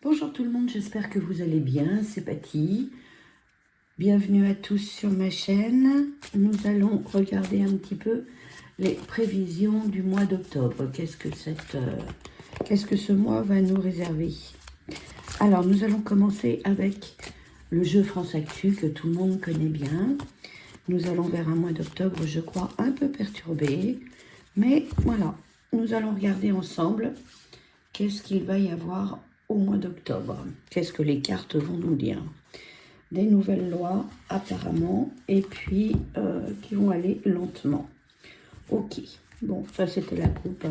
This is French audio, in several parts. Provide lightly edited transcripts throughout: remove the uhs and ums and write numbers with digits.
Bonjour tout le monde, j'espère que vous allez bien, c'est Patty. Bienvenue à tous sur ma chaîne. Nous allons regarder un petit peu les prévisions du mois d'octobre. Qu'est-ce que ce mois va nous réserver? Alors, nous allons commencer avec le jeu France Actu que tout le monde connaît bien. Nous allons vers un mois d'octobre, je crois, un peu perturbé. Mais voilà, nous allons regarder ensemble qu'est-ce qu'il va y avoir au mois d'octobre. Qu'est-ce que les cartes vont nous dire? Des nouvelles lois, apparemment, et puis qui vont aller lentement. Ok, bon, ça c'était la coupe.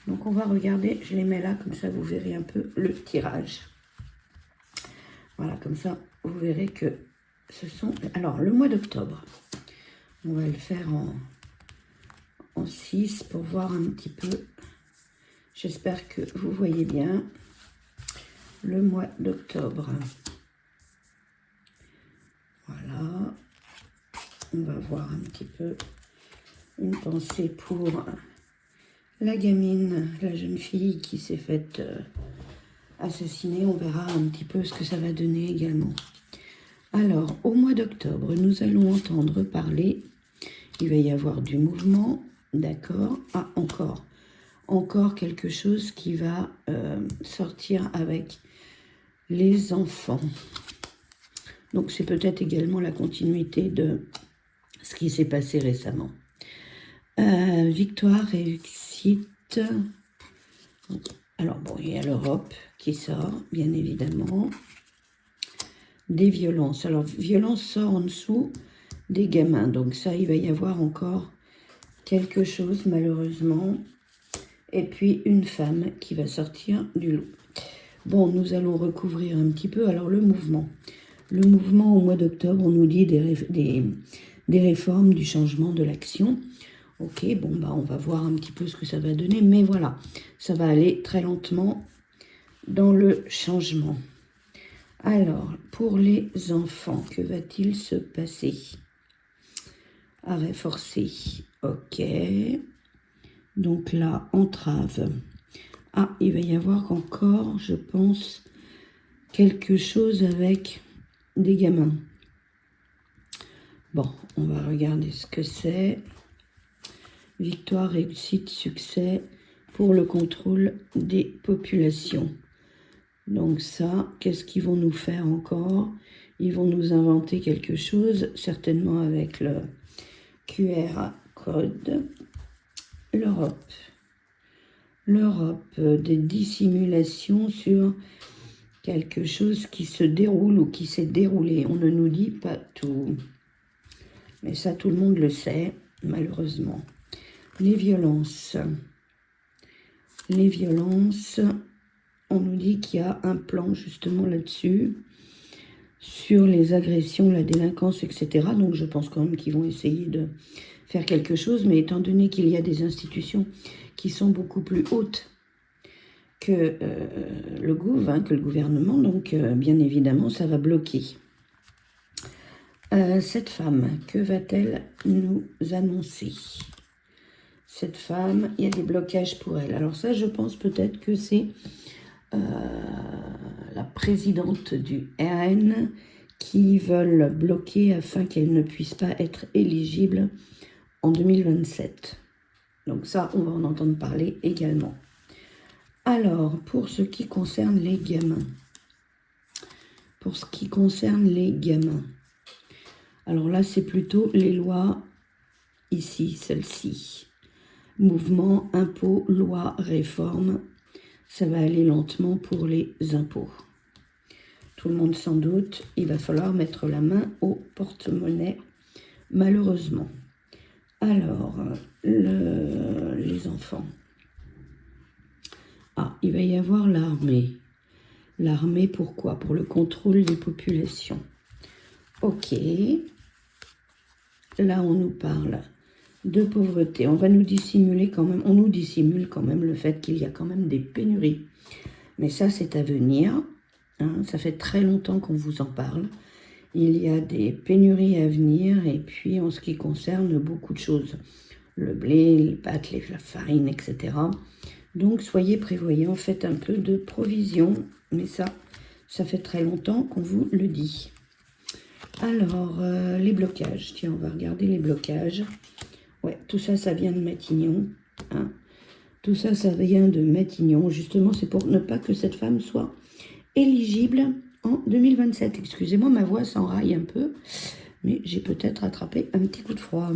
Donc on va regarder, je les mets là, comme ça vous verrez un peu le tirage. Voilà, comme ça vous verrez que ce sont... Alors, le mois d'octobre, on va le faire en 6 pour voir un petit peu. J'espère que vous voyez bien le mois d'octobre. Voilà, on va voir un petit peu une pensée pour la gamine, la jeune fille qui s'est faite assassiner. On verra un petit peu ce que ça va donner également. Alors, au mois d'octobre, nous allons entendre parler, il va y avoir du mouvement, d'accord. Ah, encore quelque chose qui va sortir avec les enfants. Donc, c'est peut-être également la continuité de ce qui s'est passé récemment. Victoire, réussite. Alors, bon, il y a l'Europe qui sort, bien évidemment. Des violences. Alors, violence sort en dessous des gamins. Donc, ça, il va y avoir encore quelque chose, malheureusement. Et puis, une femme qui va sortir du lot. Bon, nous allons recouvrir un petit peu. Alors, le mouvement. Le mouvement au mois d'octobre, on nous dit des réformes, du changement, de l'action. Ok, bon, bah, on va voir un petit peu ce que ça va donner. Mais voilà, ça va aller très lentement dans le changement. Alors, pour les enfants, que va-t-il se passer? Arrêt forcé. Ok. Donc là, entrave. Ah, il va y avoir encore, je pense, quelque chose avec des gamins. Bon, on va regarder ce que c'est. Victoire, réussite, succès pour le contrôle des populations. Donc ça, qu'est-ce qu'ils vont nous faire encore? Ils vont nous inventer quelque chose, certainement avec le QR code. L'Europe. L'Europe, des dissimulations sur quelque chose qui se déroule ou qui s'est déroulé. On ne nous dit pas tout. Mais ça, tout le monde le sait, malheureusement. Les violences. Les violences, on nous dit qu'il y a un plan justement là-dessus, sur les agressions, la délinquance, etc. Donc je pense quand même qu'ils vont essayer de faire quelque chose, mais étant donné qu'il y a des institutions qui sont beaucoup plus hautes que le gouvernement, donc bien évidemment, ça va bloquer. Cette femme, que va-t-elle nous annoncer? Cette femme, il y a des blocages pour elle. Alors ça, je pense peut-être que c'est la présidente du RN qui veulent bloquer afin qu'elle ne puisse pas être éligible en 2027. Donc ça, on va en entendre parler également. Alors, pour ce qui concerne les gamins. Pour ce qui concerne les gamins. Alors là, c'est plutôt les lois, ici, celle-ci. Mouvement, impôts, loi, réforme. Ça va aller lentement pour les impôts. Tout le monde s'en doute, il va falloir mettre la main au porte-monnaie, malheureusement. Alors, les enfants. Ah, il va y avoir l'armée. L'armée, pourquoi? Pour le contrôle des populations. Ok. Là, on nous parle de pauvreté. On va nous dissimuler quand même, on nous dissimule quand même le fait qu'il y a quand même des pénuries. Mais ça, c'est à venir. Hein, ça fait très longtemps qu'on vous en parle. Il y a des pénuries à venir, et puis en ce qui concerne beaucoup de choses. Le blé, les pâtes, la farine, etc. Donc, soyez prévoyants, faites un peu de provision. Mais ça fait très longtemps qu'on vous le dit. Alors, les blocages. Tiens, on va regarder les blocages. Ouais, tout ça, ça vient de Matignon. Hein. Tout ça, ça vient de Matignon. Justement, c'est pour ne pas que cette femme soit éligible en 2027. Excusez-moi, ma voix s'enraille un peu, mais j'ai peut-être attrapé un petit coup de froid.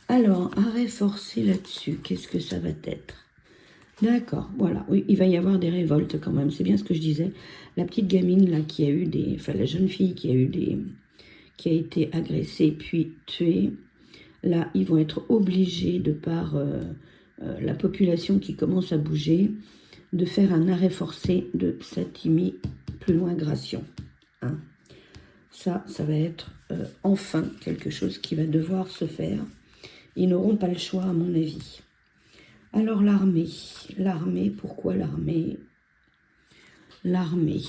Alors, arrêt forcé là-dessus, qu'est-ce que ça va être? D'accord, voilà, oui, il va y avoir des révoltes quand même, c'est bien ce que je disais. La petite gamine là qui a eu des... Enfin, la jeune fille qui a eu des... qui a été agressée puis tuée, là, ils vont être obligés, de par la population qui commence à bouger, de faire un arrêt forcé de Satimi plus loin Gration. Hein. Ça va être enfin quelque chose qui va devoir se faire. Ils n'auront pas le choix, à mon avis. Alors l'armée. L'armée, pourquoi l'armée? L'armée,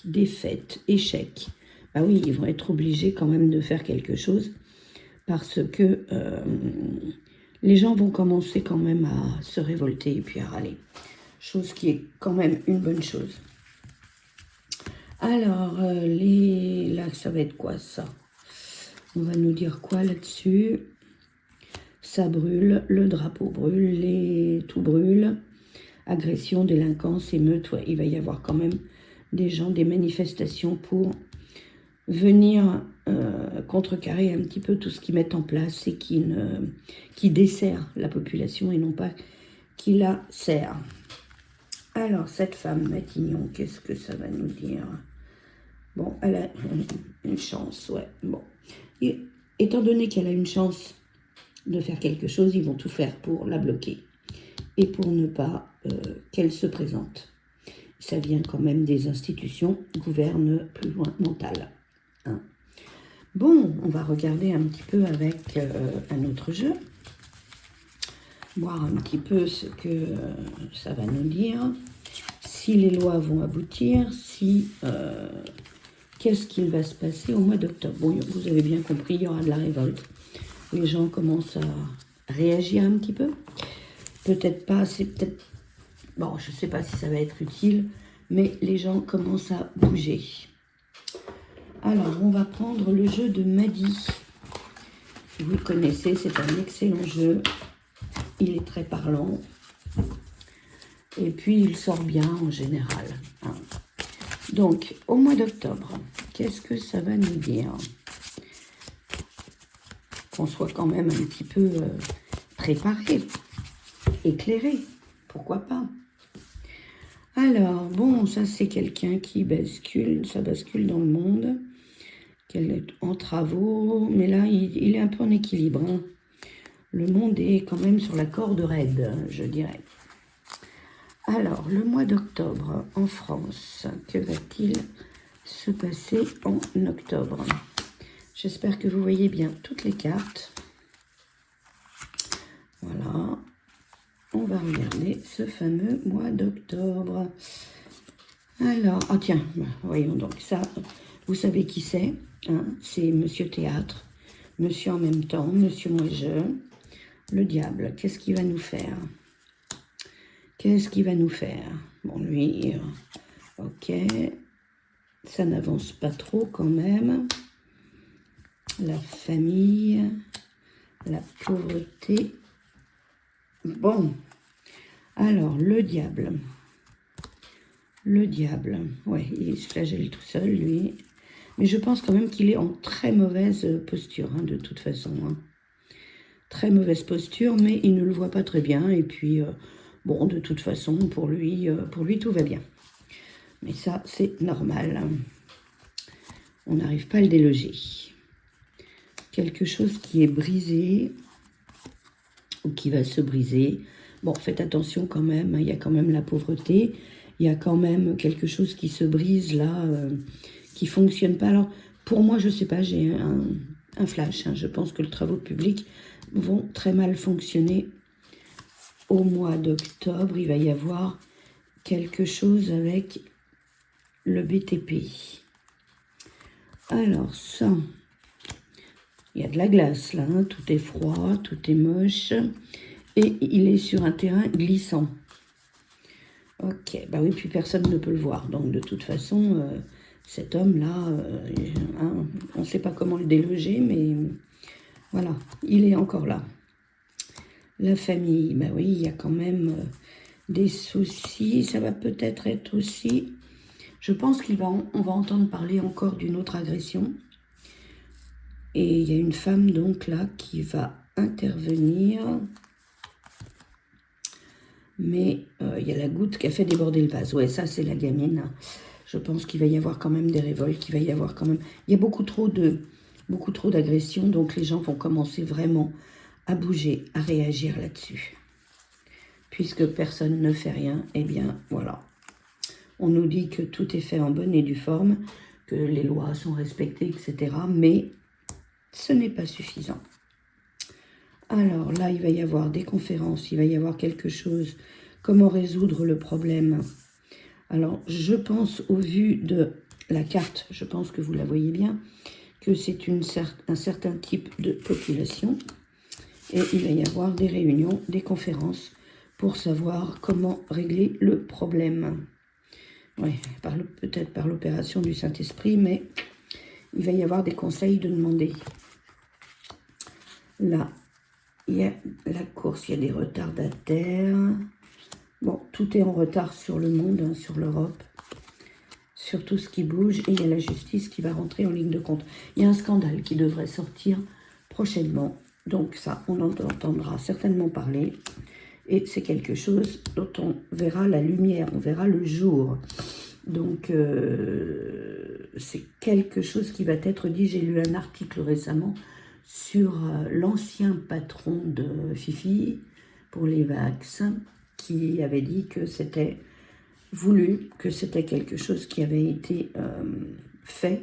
défaite, échec. Bah oui, ils vont être obligés quand même de faire quelque chose parce que les gens vont commencer quand même à se révolter et puis à râler. Chose qui est quand même une bonne chose. Alors, là, ça va être quoi, ça? On va nous dire quoi là-dessus? Ça brûle, le drapeau brûle, tout brûle. Agression, délinquance, émeute, ouais, il va y avoir quand même des gens, des manifestations pour venir contrecarrer un petit peu tout ce qu'ils mettent en place et qui dessert la population et non pas qui la sert. Alors, cette femme, Matignon, qu'est-ce que ça va nous dire? Bon, elle a une chance, ouais. Bon. Et, étant donné qu'elle a une chance de faire quelque chose, ils vont tout faire pour la bloquer et pour ne pas qu'elle se présente. Ça vient quand même des institutions gouvernementales. Hein. Bon, on va regarder un petit peu avec un autre jeu, voir un petit peu ce que ça va nous dire, si les lois vont aboutir, si qu'est-ce qu'il va se passer au mois d'octobre. Bon, vous avez bien compris, il y aura de la révolte. Les gens commencent à réagir un petit peu. Peut-être pas, c'est peut-être... Bon, je ne sais pas si ça va être utile, mais les gens commencent à bouger. Alors, on va prendre le jeu de Madi. Vous le connaissez, c'est un excellent jeu. Il est très parlant. Et puis, il sort bien en général. Hein. Donc, au mois d'octobre, qu'est-ce que ça va nous dire? Qu'on soit quand même un petit peu préparé, éclairé, pourquoi pas. Alors, bon, ça c'est quelqu'un qui bascule, ça bascule dans le monde, qu'elle est en travaux, mais là, il est un peu en équilibre. Hein. Le monde est quand même sur la corde raide, je dirais. Alors, le mois d'octobre en France, que va-t-il se passer en octobre? J'espère que vous voyez bien toutes les cartes. Voilà. On va regarder ce fameux mois d'octobre. Alors, ah tiens, voyons donc ça. Vous savez qui c'est, hein? C'est Monsieur Théâtre, Monsieur en même temps, Monsieur Moi Je. Le diable, qu'est-ce qu'il va nous faire? Qu'est-ce qu'il va nous faire? Bon, lui, ok. Ça n'avance pas trop quand même. La famille, la pauvreté. Bon, alors, le diable. Le diable, ouais, il se flagelle tout seul, lui. Mais je pense quand même qu'il est en très mauvaise posture, hein, de toute façon. Hein. Très mauvaise posture, mais il ne le voit pas très bien. Et puis, bon, de toute façon, pour lui, tout va bien. Mais ça, c'est normal. Hein. On n'arrive pas à le déloger. Quelque chose qui est brisé, ou qui va se briser. Bon, faites attention quand même, il y a quand même la pauvreté. Il y a quand même quelque chose qui se brise là, qui ne fonctionne pas. Alors, pour moi, je ne sais pas, j'ai un flash. Hein. Je pense que les travaux publics vont très mal fonctionner au mois d'octobre. Il va y avoir quelque chose avec le BTP. Alors, ça, il y a de la glace là. Hein. Tout est froid, tout est moche. et il est sur un terrain glissant. Ok, bah oui, puis personne ne peut le voir. Donc de toute façon, cet homme-là, hein, on ne sait pas comment le déloger, mais voilà, il est encore là. La famille, bah oui, il y a quand même des soucis. Ça va peut-être être aussi... Je pense on va entendre parler encore d'une autre agression. Et il y a une femme donc là qui va intervenir. Mais il y a la goutte qui a fait déborder le vase. Ouais, ça c'est la gamine. Je pense qu'il va y avoir quand même des révoltes, qu'il va y avoir quand même... Il y a beaucoup trop d'agressions, donc les gens vont commencer vraiment à bouger, à réagir là-dessus. Puisque personne ne fait rien, eh bien voilà. On nous dit que tout est fait en bonne et due forme, que les lois sont respectées, etc. Mais ce n'est pas suffisant. Alors là, il va y avoir des conférences, il va y avoir quelque chose, comment résoudre le problème. Alors, je pense, au vu de la carte, je pense que vous la voyez bien, que c'est un certain type de population. Et il va y avoir des réunions, des conférences, pour savoir comment régler le problème. Oui, peut-être par l'opération du Saint-Esprit, mais il va y avoir des conseils de demander. Là, il y a la course, il y a des retardataires. Bon, tout est en retard sur le monde, hein, sur l'Europe, sur tout ce qui bouge. Et il y a la justice qui va rentrer en ligne de compte. Il y a un scandale qui devrait sortir prochainement. Donc ça, on en entendra certainement parler. Et c'est quelque chose dont on verra la lumière, on verra le jour. Donc c'est quelque chose qui va être dit. J'ai lu un article récemment sur l'ancien patron de Fifi pour les vaccins qui avait dit que c'était voulu, que c'était quelque chose qui avait été fait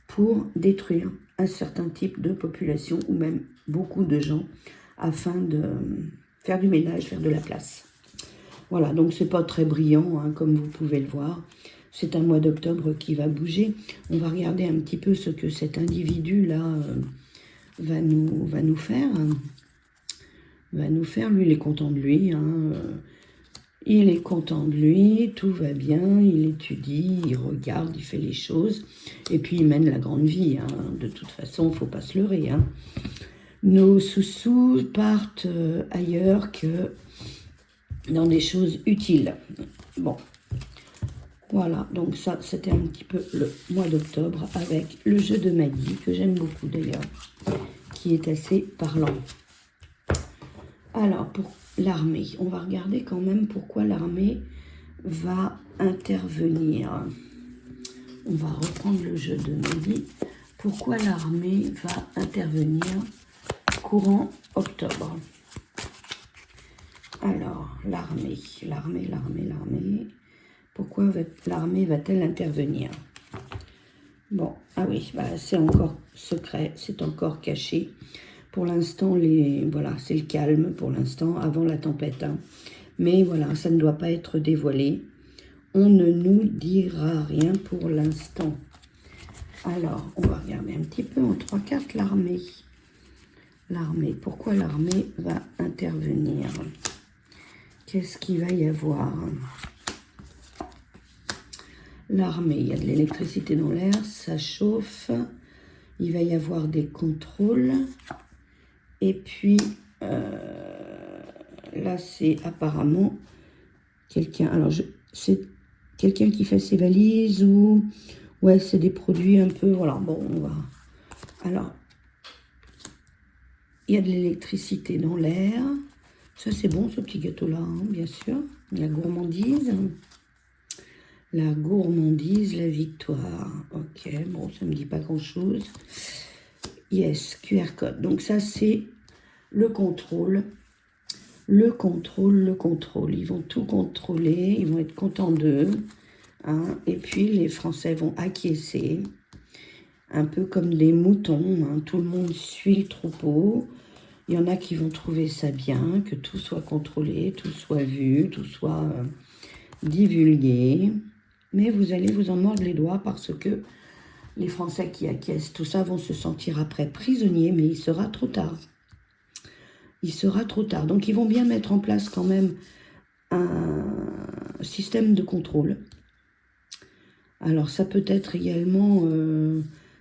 pour détruire un certain type de population ou même beaucoup de gens afin de faire du ménage, faire de la place. Voilà, donc c'est pas très brillant, hein, comme vous pouvez le voir. C'est un mois d'octobre qui va bouger. On va regarder un petit peu ce que cet individu-là va nous faire. Lui, il est content de lui. Hein. Il est content de lui, tout va bien, il étudie, il regarde, il fait les choses. Et puis il mène la grande vie. Hein. De toute façon, il ne faut pas se leurrer. Hein. Nos sous-sous partent ailleurs que dans des choses utiles. Bon, voilà, donc ça, c'était un petit peu le mois d'octobre avec le jeu de Maggie, que j'aime beaucoup d'ailleurs, qui est assez parlant. Alors, pour l'armée, on va regarder quand même pourquoi l'armée va intervenir. On va reprendre le jeu de Maggie. Pourquoi l'armée va intervenir courant octobre? Alors, l'armée. Pourquoi l'armée va-t-elle intervenir? Bon, ah oui, bah, c'est encore secret, c'est encore caché. Pour l'instant, voilà, c'est le calme pour l'instant, avant la tempête. Hein. Mais voilà, ça ne doit pas être dévoilé. On ne nous dira rien pour l'instant. Alors, on va regarder un petit peu en 3 cartes l'armée. L'armée, pourquoi l'armée va intervenir? Qu'est-ce qu'il va y avoir? L'armée, il y a de l'électricité dans l'air, ça chauffe. Il va y avoir des contrôles. Et puis, là, c'est apparemment quelqu'un... Alors, c'est quelqu'un qui fait ses valises ou... Ouais, c'est des produits un peu... Voilà, bon, on va... Alors, il y a de l'électricité dans l'air. Ça, c'est bon, ce petit gâteau-là, hein, bien sûr. La gourmandise. La gourmandise, la victoire. Ok, bon, ça ne me dit pas grand-chose. Yes, QR code. Donc ça, c'est le contrôle. Le contrôle. Ils vont tout contrôler. Ils vont être contents d'eux. Hein, et puis, les Français vont acquiescer. Un peu comme des moutons. Hein, tout le monde suit le troupeau. Il y en a qui vont trouver ça bien, que tout soit contrôlé, tout soit vu, tout soit divulgué. Mais vous allez vous en mordre les doigts parce que les Français qui acquiescent, tout ça, vont se sentir après prisonniers, mais il sera trop tard. il sera trop tard. Donc, ils vont bien mettre en place quand même un système de contrôle. Alors, ça peut être également,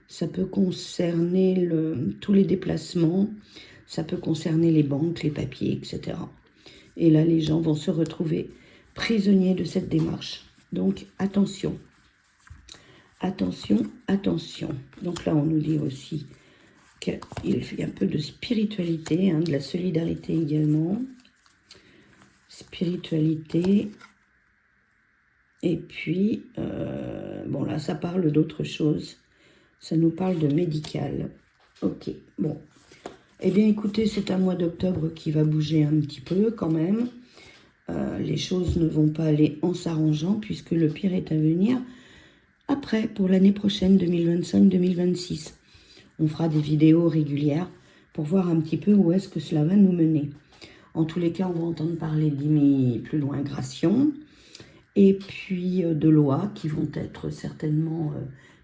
ça peut concerner tous les déplacements, ça peut concerner les banques, les papiers, etc. Et là, les gens vont se retrouver prisonniers de cette démarche. Donc, attention. Attention, attention. Donc là, on nous dit aussi qu'il y a un peu de spiritualité, hein, de la solidarité également. Spiritualité. Et puis, bon là, ça parle d'autre chose. Ça nous parle de médical. Ok, bon. Eh bien, écoutez, c'est un mois d'octobre qui va bouger un petit peu quand même. Les choses ne vont pas aller en s'arrangeant puisque le pire est à venir. Après, pour l'année prochaine, 2025-2026, on fera des vidéos régulières pour voir un petit peu où est-ce que cela va nous mener. En tous les cas, on va entendre parler d'immigration et puis de lois qui vont être certainement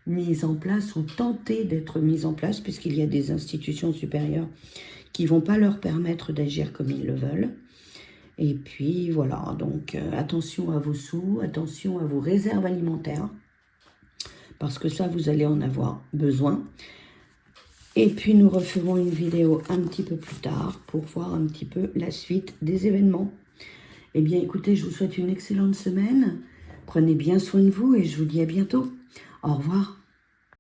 mises en place ou tenter d'être mises en place puisqu'il y a des institutions supérieures qui ne vont pas leur permettre d'agir comme ils le veulent. Et puis voilà, donc attention à vos sous, attention à vos réserves alimentaires, parce que ça, vous allez en avoir besoin. Et puis, nous referons une vidéo un petit peu plus tard pour voir un petit peu la suite des événements. Eh bien, écoutez, je vous souhaite une excellente semaine. Prenez bien soin de vous et je vous dis à bientôt. Au revoir.